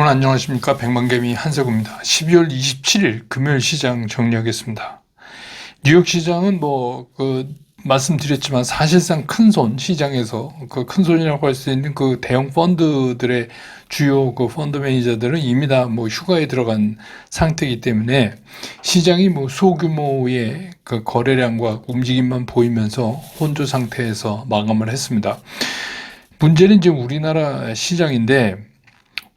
여러분 안녕하십니까. 백만개미 한석우입니다. 12월 27일 금요일 시장 정리하겠습니다. 뉴욕 시장은 말씀드렸지만 사실상 큰손 시장에서 그 큰손이라고 할 수 있는 그 대형 펀드들의 주요 그 펀드 매니저들은 이미 다 휴가에 들어간 상태이기 때문에 시장이 소규모의 그 거래량과 움직임만 보이면서 혼조 상태에서 마감을 했습니다. 문제는 지금 우리나라 시장인데,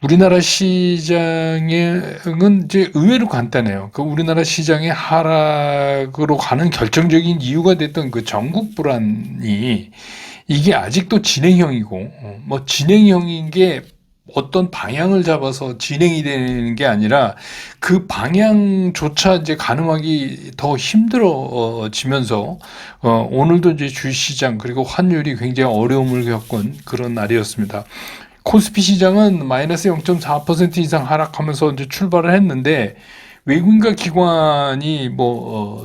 우리나라 시장은 이제 의외로 간단해요. 그 우리나라 시장의 하락으로 가는 결정적인 이유가 됐던 그 전국 불안이 이게 아직도 진행형이고, 진행형인 게 어떤 방향을 잡아서 진행이 되는 게 아니라 그 방향조차 이제 가늠하기 더 힘들어지면서 오늘도 이제 주식시장 그리고 환율이 굉장히 어려움을 겪은 그런 날이었습니다. 코스피 시장은 마이너스 0.4% 이상 하락하면서 이제 출발을 했는데, 외국인과 기관이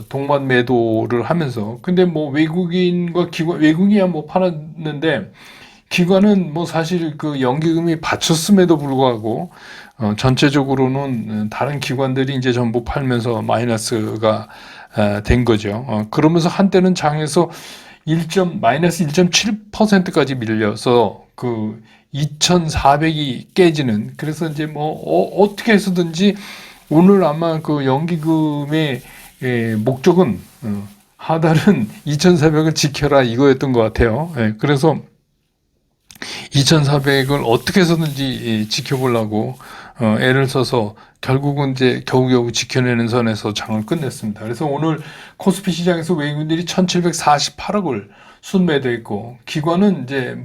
동반 매도를 하면서, 근데 외국인과 기관, 외국인이야 팔았는데 기관은 사실 그 연기금이 받쳤음에도 불구하고 전체적으로는 다른 기관들이 이제 전부 팔면서 마이너스가 된 거죠. 그러면서 한때는 장에서 마이너스 1.7%까지 밀려서 그 2,400이 깨지는, 그래서 이제 어떻게 해서든지 오늘 아마 그 연기금의 목적은 하단은 2,400을 지켜라 이거였던 것 같아요. 그래서 2,400을 어떻게 해서든지 지켜보려고 애를 써서 결국은 이제 겨우겨우 지켜내는 선에서 장을 끝냈습니다. 그래서 오늘 코스피 시장에서 외국인들이 1,748억을 순매도했고, 기관은 이제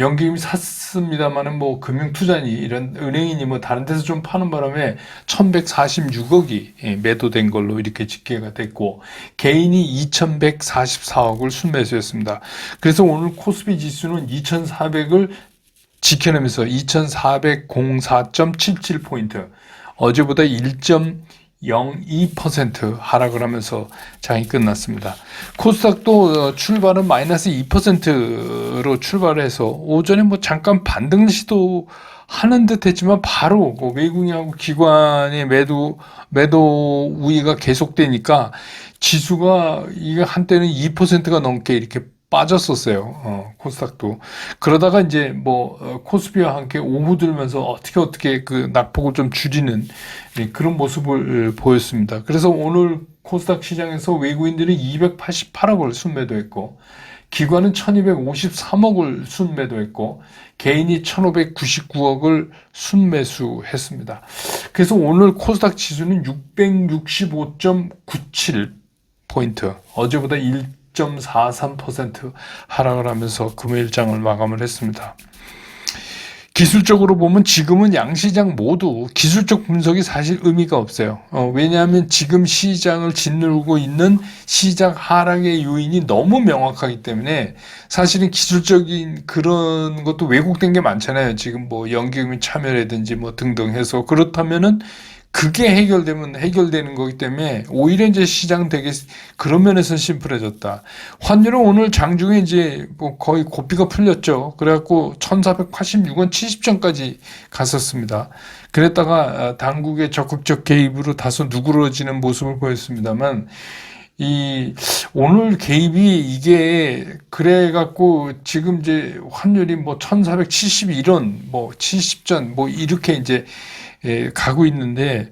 연기금이 샀습니다만은 금융투자니 이런 은행이니 다른 데서 좀 파는 바람에 1,146억이 매도된 걸로 이렇게 집계가 됐고, 개인이 2,144억을 순매수했습니다. 그래서 오늘 코스피 지수는 2,400을 지켜내면서 2,404.77포인트, 어제보다 1.02% 하락을 하면서 장이 끝났습니다. 코스닥도 출발은 마이너스 2%로 출발해서 오전에 잠깐 반등 시도 하는 듯 했지만 바로 외국인하고 기관의 매도 우위가 계속되니까 지수가 이게 한때는 2%가 넘게 이렇게 빠졌었어요. 코스닥도. 그러다가 이제 코스피와 함께 오후 들면서 어떻게 그 낙폭을 좀 줄이는 그런 모습을 보였습니다. 그래서 오늘 코스닥 시장에서 외국인들이 288억을 순매도했고, 기관은 1253억을 순매도했고, 개인이 1599억을 순매수했습니다. 그래서 오늘 코스닥 지수는 665.97포인트, 어제보다 1.43% 하락을 하면서 금요일장을 마감을 했습니다. 기술적으로 보면 지금은 양시장 모두 기술적 분석이 사실 의미가 없어요. 왜냐하면 지금 시장을 짓누르고 있는 시장 하락의 요인이 너무 명확하기 때문에 사실은 기술적인 그런 것도 왜곡된 게 많잖아요. 지금 연기금이 참여라든지 등등 해서, 그렇다면은 그게 해결되는 거기 때문에 오히려 이제 시장 되게 그런 면에서 심플해졌다. 환율은 오늘 장중에 이제 거의 고삐가 풀렸죠. 그래갖고 1,486원 70전까지 갔었습니다. 그랬다가 당국의 적극적 개입으로 다소 누그러지는 모습을 보였습니다만, 오늘 개입이 이게 그래갖고 지금 이제 환율이 1,471원, 70전 이렇게 이제 가고 있는데,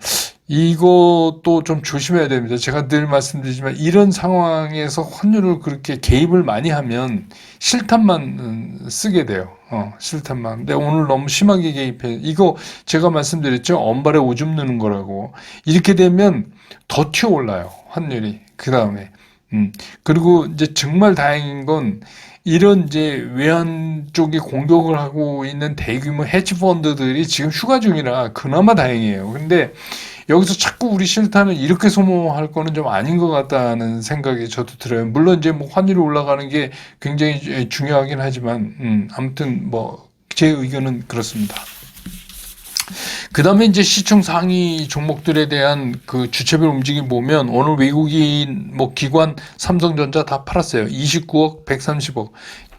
이것도 좀 조심해야 됩니다. 제가 늘 말씀드리지만 이런 상황에서 환율을 그렇게 개입을 많이 하면 실탄만 쓰게 돼요. 실탄만. 근데 오늘 너무 심하게 개입해. 이거 제가 말씀드렸죠. 언발에 오줌 누는 거라고. 이렇게 되면 더 튀어올라요, 환율이. 그 다음에. 그리고 이제 정말 다행인 건, 이런 이제 외환 쪽에 공격을 하고 있는 대규모 헤지 펀드들이 지금 휴가 중이라 그나마 다행이에요. 근데 여기서 자꾸 우리 실탄을 이렇게 소모할 거는 좀 아닌 것 같다는 생각이 저도 들어요. 물론 이제 환율이 올라가는 게 굉장히 중요하긴 하지만, 아무튼 제 의견은 그렇습니다. 그 다음에 이제 시총 상위 종목들에 대한 그 주체별 움직임 보면, 오늘 외국인 기관 삼성전자 다 팔았어요. 29억, 130억.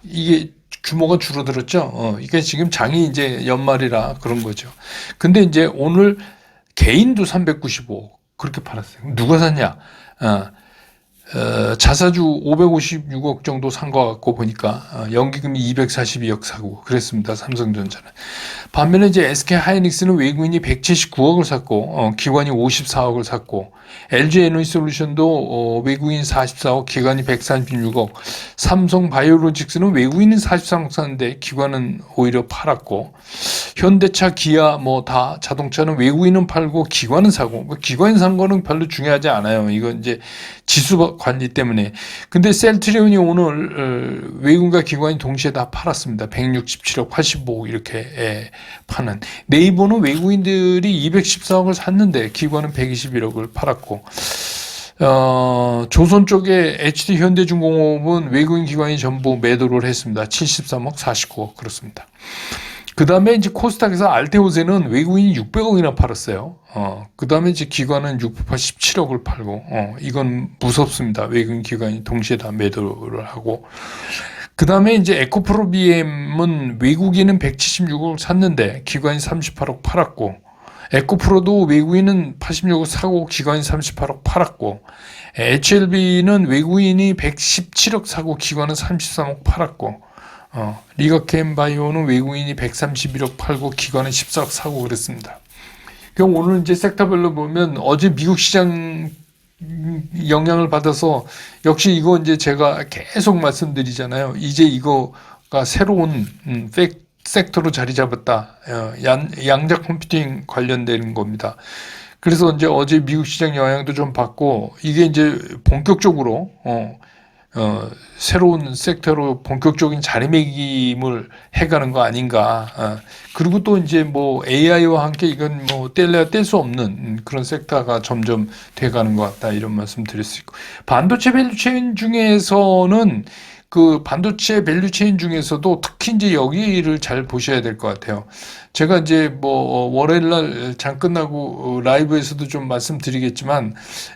이게 규모가 줄어들었죠. 이게 지금 장이 이제 연말이라 그런 거죠. 근데 이제 오늘 개인도 395 그렇게 팔았어요. 누가 샀냐? 자사주 556억 정도 산 것 같고 보니까 연기금이 242억 사고 그랬습니다. 삼성전자는. 반면에 이제 SK 하이닉스는 외국인이 179억을 샀고 기관이 54억을 샀고 LG 에너지솔루션도 외국인 44억, 기관이 136억. 삼성 바이오로직스는 외국인은 43억 샀는데 기관은 오히려 팔았고 현대차, 기아 뭐 다 자동차는 외국인은 팔고 기관은 사고 기관이 산 거는 별로 중요하지 않아요. 이건 이제 지수 관리 때문에. 근데 셀트리온이 오늘 외국인과 기관이 동시에 다 팔았습니다. 167억, 85억 이렇게 파는. 네이버는 외국인들이 214억을 샀는데 기관은 121억을 팔았고 조선 쪽에 HD 현대중공업은 외국인 기관이 전부 매도를 했습니다. 73억, 49억 그렇습니다. 그 다음에 이제 코스닥에서 알테오세는 외국인이 600억이나 팔았어요. 그 다음에 이제 기관은 687억을 팔고, 이건 무섭습니다. 외국인 기관이 동시에 다 매도를 하고. 그 다음에 이제 에코프로비엠은 외국인은 176억을 샀는데 기관이 38억 팔았고, 에코프로도 외국인은 86억 사고 기관이 38억 팔았고, HLB는 외국인이 117억 사고 기관은 33억 팔았고, 리가캠바이오는 외국인이 131억 팔고 기관은 14억 사고 그랬습니다. 그럼 오늘 이제 섹터별로 보면 어제 미국 시장 영향을 받아서 역시 이거 이제 제가 계속 말씀드리잖아요. 이제 이거가 새로운 섹터로 자리 잡았다. 양자 컴퓨팅 관련된 겁니다. 그래서 이제 어제 미국 시장 영향도 좀 받고 이게 이제 본격적으로 새로운 섹터로 본격적인 자리매김을 해가는 거 아닌가. 그리고 또 이제 뭐 AI와 함께 이건 뭐 뗄래야 뗄 수 없는 그런 섹터가 점점 돼가는 것 같다. 이런 말씀 드릴 수 있고. 반도체 밸류체인 중에서는 그 반도체 밸류체인 중에서도 특히 이제 여기를 잘 보셔야 될 것 같아요. 제가 이제 뭐 월요일 날 장 끝나고 라이브에서도 좀 말씀드리겠지만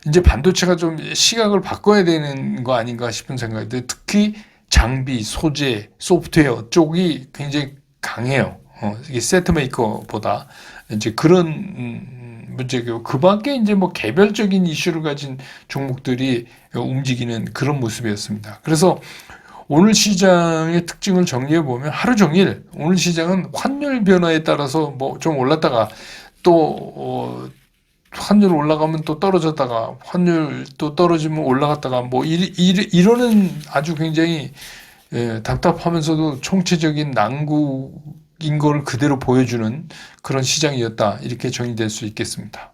이제 반도체가 좀 시각을 바꿔야 되는 거 아닌가 싶은 생각이 들어요. 특히 장비, 소재, 소프트웨어 쪽이 굉장히 강해요. 이게 세트 메이커보다 이제 그런 문제고 그 밖에 이제 뭐 개별적인 이슈를 가진 종목들이 움직이는 그런 모습이었습니다. 그래서 오늘 시장의 특징을 정리해 보면 하루 종일 오늘 시장은 환율 변화에 따라서 뭐 좀 올랐다가 또 환율 올라가면 또 떨어졌다가 환율 또 떨어지면 올라갔다가 뭐 이러는 아주 굉장히 답답하면서도 총체적인 난국인 걸 그대로 보여주는 그런 시장이었다 이렇게 정의될 수 있겠습니다.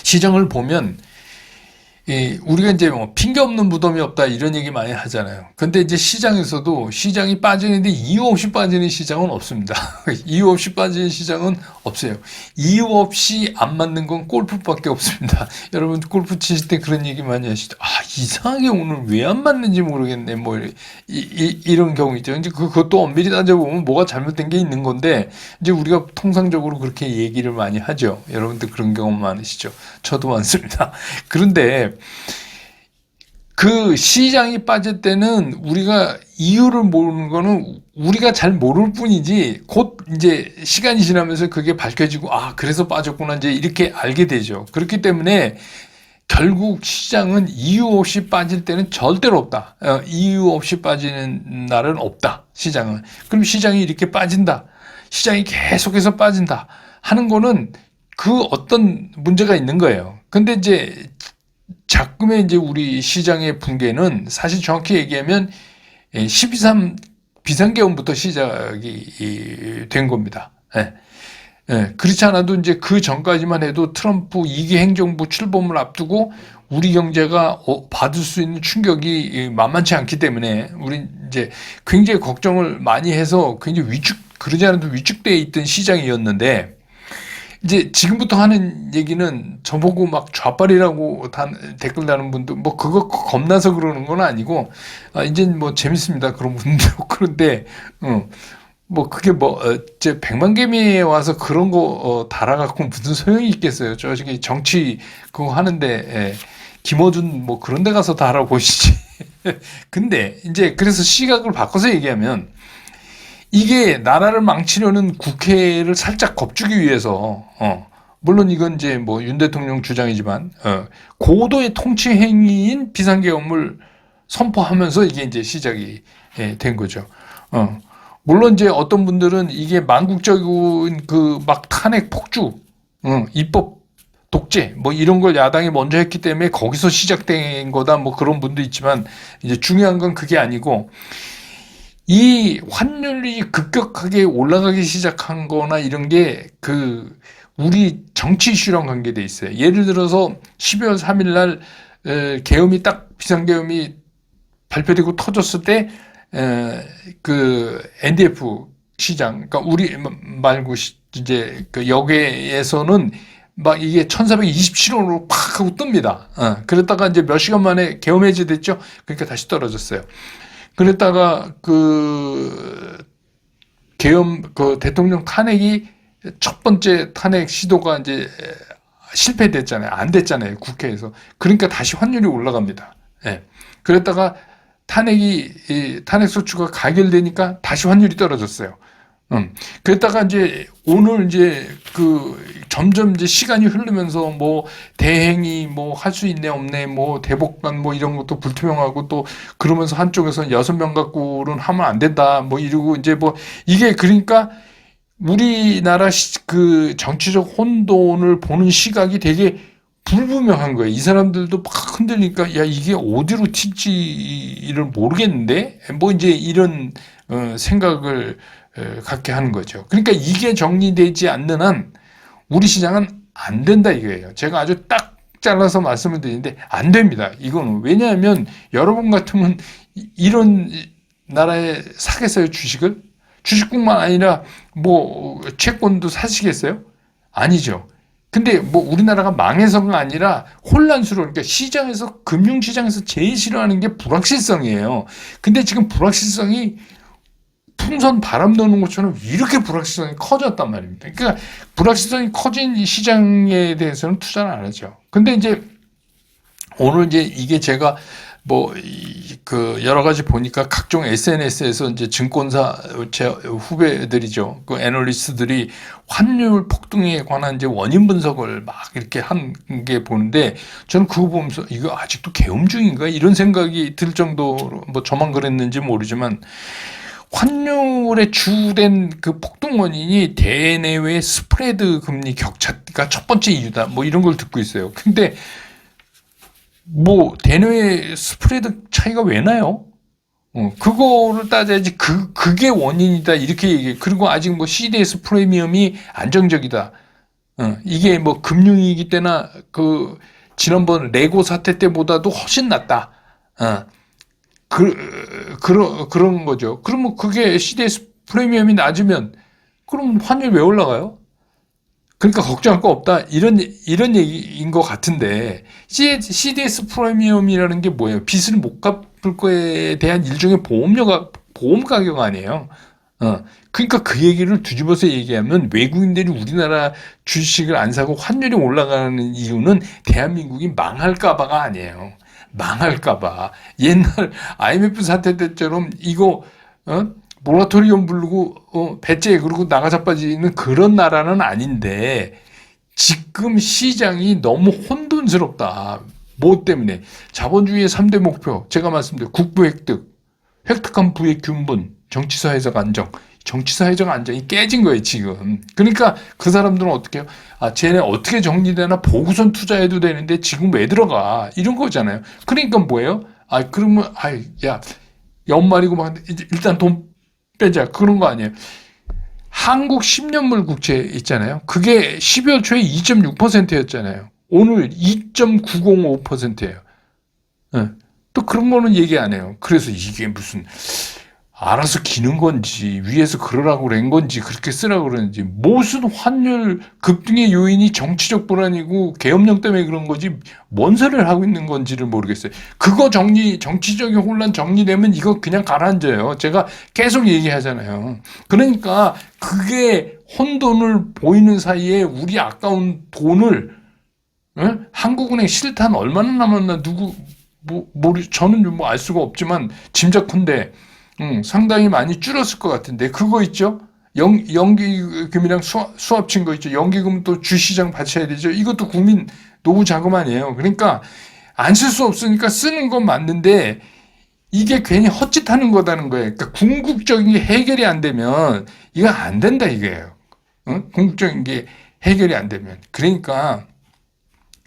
시장을 보면 우리가 이제 뭐 핑계 없는 무덤이 없다 이런 얘기 많이 하잖아요. 근데 이제 시장에서도 시장이 빠지는데 이유 없이 빠지는 시장은 없습니다. 이유 없이 빠지는 시장은 없어요. 이유 없이 안 맞는 건 골프밖에 없습니다. 여러분 골프 치실 때 그런 얘기 많이 하시죠. 이상하게 오늘 왜 안 맞는지 모르겠네. 뭐 이런 경우 있죠. 이제 그것도 엄밀히 따져보면 뭐가 잘못된 게 있는 건데 이제 우리가 통상적으로 그렇게 얘기를 많이 하죠. 여러분들 그런 경험 많으시죠. 저도 많습니다. 그런데 그 시장이 빠질 때는 우리가 이유를 모르는 거는 우리가 잘 모를 뿐이지 곧 이제 시간이 지나면서 그게 밝혀지고 그래서 빠졌구나 이제 이렇게 알게 되죠. 그렇기 때문에 결국 시장은 이유 없이 빠질 때는 절대로 없다. 이유 없이 빠지는 날은 없다. 시장은. 그럼 시장이 이렇게 빠진다. 시장이 계속해서 빠진다. 하는 거는 그 어떤 문제가 있는 거예요. 근데 이제 자금의 이제 우리 시장의 붕괴는 사실 정확히 얘기하면 12.3 비상계엄부터 시작이 된 겁니다. 그렇지 않아도 이제 그 전까지만 해도 트럼프 2기 행정부 출범을 앞두고 우리 경제가 받을 수 있는 충격이 만만치 않기 때문에 우리 이제 굉장히 걱정을 많이 해서 굉장히 그러지 않아도 위축되어 있던 시장이었는데 이제 지금부터 하는 얘기는 저보고 막 좌빨이라고 댓글 다는 분도 뭐 그거 겁나서 그러는 건 아니고 이제 뭐 재밌습니다. 그런 분도 그런데 뭐 그게 뭐 이제 백만개미에 와서 그런 거 달아갖고 무슨 소용이 있겠어요. 저기 정치 그거 하는데 김어준 뭐 그런 데 가서 달아보시지. 근데 이제 그래서 시각을 바꿔서 얘기하면 이게 나라를 망치려는 국회를 살짝 겁주기 위해서 물론 이건 이제 뭐 윤 대통령 주장이지만 고도의 통치 행위인 비상계엄을 선포하면서 이게 이제 시작이 된 거죠. 물론 이제 어떤 분들은 이게 망국적인 그 막 탄핵 폭주, 입법 독재 뭐 이런 걸 야당이 먼저 했기 때문에 거기서 시작된 거다 뭐 그런 분도 있지만 이제 중요한 건 그게 아니고 이 환율이 급격하게 올라가기 시작한 거나 이런 게 그 우리 정치 이슈랑 관계돼 있어요. 예를 들어서 12월 3일 날 계엄이 딱 비상계엄이 발표되고 터졌을 때 그 NDF 시장, 그러니까 우리 말고 이제 그 여계에서는 막 이게 1427원으로 팍 하고 뜹니다. 그랬다가 이제 몇 시간 만에 계엄 해제됐죠. 그러니까 다시 떨어졌어요. 그랬다가 그 계엄 그 대통령 탄핵이 첫 번째 탄핵 시도가 이제 실패됐잖아요. 안 됐잖아요. 국회에서. 그러니까 다시 환율이 올라갑니다. 예. 그랬다가 탄핵 소추가 가결되니까 다시 환율이 떨어졌어요. 그랬다가 이제 오늘 이제 그 점점 이제 시간이 흐르면서 뭐 대행이 뭐 할 수 있네 없네 뭐 대법관 뭐 이런 것도 불투명하고 또 그러면서 한쪽에서는 6명 갖고는 하면 안 된다 뭐 이러고 이제 뭐 이게 그러니까 우리나라 그 정치적 혼돈을 보는 시각이 되게 불분명한 거예요. 이 사람들도 막 흔들리니까 야 이게 어디로 튈지를 모르겠는데 뭐 이제 이런 생각을 갖게 하는 거죠. 그러니까 이게 정리되지 않는 한 우리 시장은 안 된다 이거예요. 제가 아주 딱 잘라서 말씀을 드리는데 안 됩니다. 이거는 왜냐하면 여러분 같으면 이런 나라에 사겠어요 주식을? 주식뿐만 아니라 뭐 채권도 사시겠어요? 아니죠. 근데 뭐 우리나라가 망해서가 아니라 혼란스러워. 그러니까 시장에서 금융시장에서 제일 싫어하는 게 불확실성이에요. 근데 지금 불확실성이 풍선 바람 넣는 것처럼 이렇게 불확실성이 커졌단 말입니다. 그러니까 불확실성이 커진 시장에 대해서는 투자를 안 하죠. 근데 이제 오늘 이제 이게 제가 뭐 그 여러 가지 보니까 각종 SNS에서 이제 증권사 제 후배들이죠. 그 애널리스트들이 환율 폭등에 관한 이제 원인 분석을 막 이렇게 한 게 보는데 저는 그거 보면서 이거 아직도 계엄 중인가 이런 생각이 들 정도로 뭐 저만 그랬는지 모르지만 환율의 주된 그 폭등 원인이 대내외 스프레드 금리 격차가 첫 번째 이유다. 뭐 이런 걸 듣고 있어요. 근데 뭐 대내외 스프레드 차이가 왜 나요? 그거를 따져야지 그게 원인이다 이렇게 얘기해. 그리고 아직 뭐 CDS 프리미엄이 안정적이다. 이게 뭐 금융위기 때나 그 지난번 레고 사태 때보다도 훨씬 낫다. 그런 거죠. 그러면 그게 CDS 프리미엄이 낮으면 그럼 환율 왜 올라가요? 그러니까 걱정할 거 없다. 이런 얘기인 것 같은데, CDS 프리미엄이라는 게 뭐예요? 빚을 못 갚을 거에 대한 일종의 보험 가격 아니에요? 그러니까 그 얘기를 뒤집어서 얘기하면 외국인들이 우리나라 주식을 안 사고 환율이 올라가는 이유는 대한민국이 망할까봐가 아니에요. 망할까봐. 옛날 IMF 사태 때처럼 이거, 모라토리엄 부르고 배째 그러고 나가 자빠지는 그런 나라는 아닌데 지금 시장이 너무 혼돈스럽다. 뭐 때문에? 자본주의의 3대 목표 제가 말씀드린 국부 획득, 획득한 부의 균분, 정치사회적 안정. 정치사회적 안정이 깨진 거예요 지금. 그러니까 그 사람들은 어떻게 해요? 쟤네 어떻게 정리되나 보고선 투자해도 되는데 지금 왜 들어가? 이런 거잖아요. 그러니까 뭐예요? 그러면 야 연말이고 막 일단 돈 빼자. 그런 거 아니에요. 한국 10년물 국채 있잖아요. 그게 12월 초에 2.6%였잖아요. 오늘 2.905%예요. 또 그런 거는 얘기 안 해요. 그래서 이게 무슨 알아서 기는 건지 위에서 그러라고 그런 건지 그렇게 쓰라고 그러는지 무슨 환율 급등의 요인이 정치적 불안이고 계엄령 때문에 그런 거지 뭔 소리를 하고 있는 건지를 모르겠어요. 그거 정치적인 혼란 정리되면 이거 그냥 가라앉아요. 제가 계속 얘기하잖아요. 그러니까 그게 혼돈을 보이는 사이에 우리 아까운 돈을 한국은행 실탄 얼마나 남았나 저는 뭐 알 수가 없지만 짐작컨대 상당히 많이 줄었을 것 같은데 그거 있죠? 연기금이랑 수합친 거 있죠? 연기금 또 주시장 받쳐야 되죠? 이것도 국민 노후 자금 아니에요. 그러니까 안 쓸 수 없으니까 쓰는 건 맞는데 이게 괜히 헛짓하는 거다는 거예요. 그러니까 궁극적인 게 해결이 안 되면 이거 안 된다 이거예요. 궁극적인 게 해결이 안 되면. 그러니까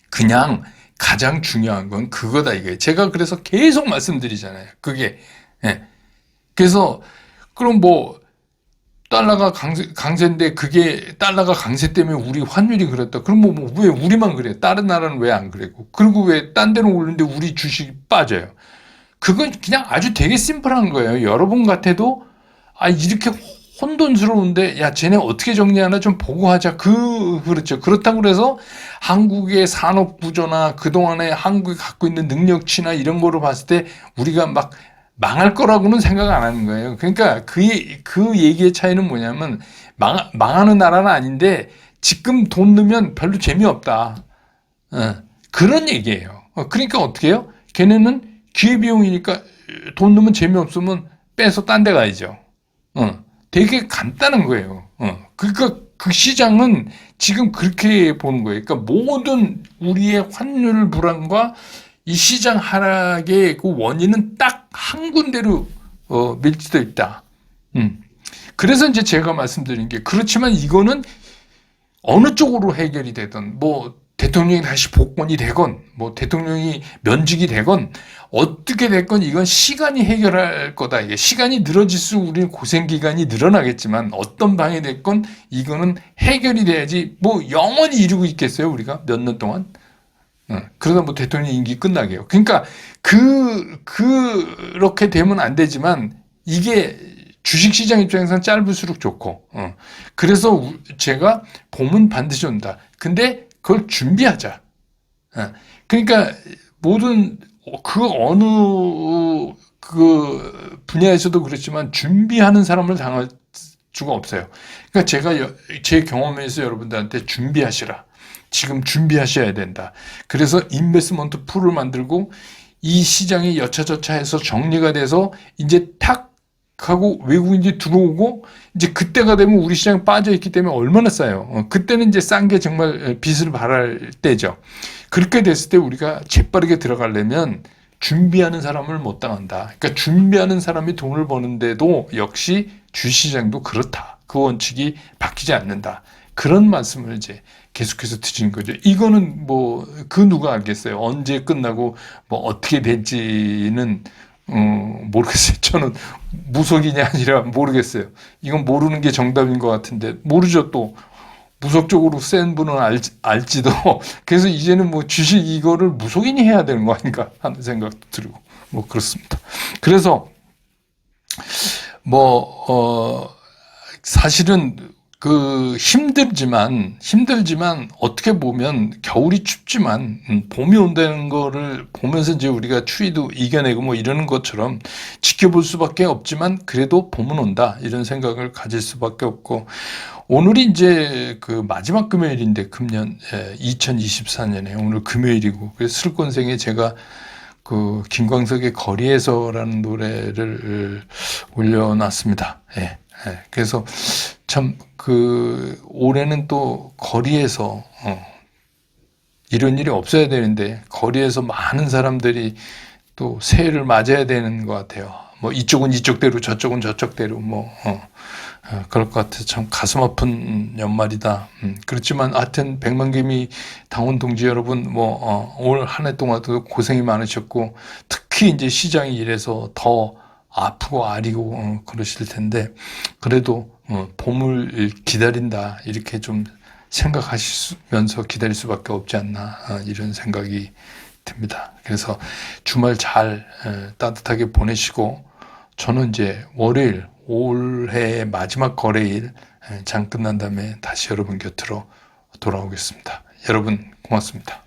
그냥 가장 중요한 건 그거다 이거예요. 제가 그래서 계속 말씀드리잖아요. 그게. 예. 그래서 그럼 뭐 달러가 강세인데 그게 달러가 강세 때문에 우리 환율이 그랬다. 그럼 왜 우리만 그래? 다른 나라는 왜 안 그래고? 그리고 왜 딴 데는 오르는데 우리 주식이 빠져요? 그건 그냥 아주 되게 심플한 거예요. 여러분 같아도 이렇게 혼돈스러운데 야 쟤네 어떻게 정리하나 좀 보고 하자. 그렇죠. 그렇다고 그래서 한국의 산업 구조나 그동안에 한국이 갖고 있는 능력치나 이런 거를 봤을 때 우리가 막 망할 거라고는 생각 안 하는 거예요. 그러니까 그 얘기의 차이는 뭐냐면 망하는 나라는 아닌데 지금 돈 넣으면 별로 재미없다. 그런 얘기예요. 그러니까 어떻게 해요? 걔네는 기회비용이니까 돈 넣으면 재미없으면 빼서 딴 데 가야죠. 되게 간단한 거예요. 그러니까 그 시장은 지금 그렇게 보는 거예요. 그러니까 모든 우리의 환율 불안과 이 시장 하락의 그 원인은 딱 한 군데로 밀집되어 있다. 그래서 이제 제가 말씀드린 게 그렇지만 이거는 어느 쪽으로 해결이 되든 뭐 대통령이 다시 복권이 되건 뭐 대통령이 면직이 되건 어떻게 됐건 이건 시간이 해결할 거다. 이게 시간이 늘어질수록 우리는 고생 기간이 늘어나겠지만 어떤 방에 됐건 이거는 해결이 돼야지 뭐 영원히 이루고 있겠어요 우리가 몇 년 동안. 그러다 뭐 대통령 임기 끝나게요. 그러니까 그렇게 되면 안 되지만 이게 주식시장 입장에서는 짧을수록 좋고, 그래서 제가 봄은 반드시 온다. 근데 그걸 준비하자. 그러니까 모든 그 어느 그 분야에서도 그렇지만 준비하는 사람을 당할 수가 없어요. 그러니까 제가 제 경험에서 여러분들한테 준비하시라. 지금 준비하셔야 된다. 그래서 인베스트먼트 풀을 만들고 이 시장이 여차저차해서 정리가 돼서 이제 탁 하고 외국인이 들어오고 이제 그때가 되면 우리 시장이 빠져 있기 때문에 얼마나 싸요. 그때는 이제 싼 게 정말 빛을 발할 때죠. 그렇게 됐을 때 우리가 재빠르게 들어가려면 준비하는 사람을 못 당한다. 그러니까 준비하는 사람이 돈을 버는데도 역시 주시장도 그렇다. 그 원칙이 바뀌지 않는다. 그런 말씀을 이제 계속해서 드리는 거죠. 이거는 뭐 그 누가 알겠어요. 언제 끝나고 뭐 어떻게 될지는 모르겠어요. 저는 무속인이 아니라 모르겠어요. 이건 모르는 게 정답인 것 같은데 모르죠. 또 무속적으로 센 분은 알지도. 그래서 이제는 뭐 주식 이거를 무속인이 해야 되는 거 아닌가 하는 생각도 들고 뭐 그렇습니다. 그래서 뭐 사실은 그 힘들지만 어떻게 보면 겨울이 춥지만 봄이 온다는 거를 보면서 이제 우리가 추위도 이겨내고 뭐 이러는 것처럼 지켜볼 수밖에 없지만 그래도 봄은 온다 이런 생각을 가질 수밖에 없고 오늘이 이제 그 마지막 금요일인데 금년 2024년에 오늘 금요일이고 그래서 슬건생에 제가 그 김광석의 거리에서라는 노래를 올려놨습니다. 예. 그래서 참 그 올해는 또 거리에서 이런 일이 없어야 되는데 거리에서 많은 사람들이 또 새해를 맞아야 되는 것 같아요. 뭐 이쪽은 이쪽대로 저쪽은 저쪽대로 뭐 그럴 것 같아서 참 가슴 아픈 연말이다. 그렇지만 하여튼 백만개미 당원 동지 여러분 뭐 올 한 해 동안도 고생이 많으셨고 특히 이제 시장이 이래서 더 아프고 아리고 그러실 텐데 그래도 봄을 기다린다 이렇게 좀 생각하시면서 기다릴 수밖에 없지 않나 이런 생각이 듭니다. 그래서 주말 잘 따뜻하게 보내시고 저는 이제 월요일 올해 마지막 거래일 장 끝난 다음에 다시 여러분 곁으로 돌아오겠습니다. 여러분 고맙습니다.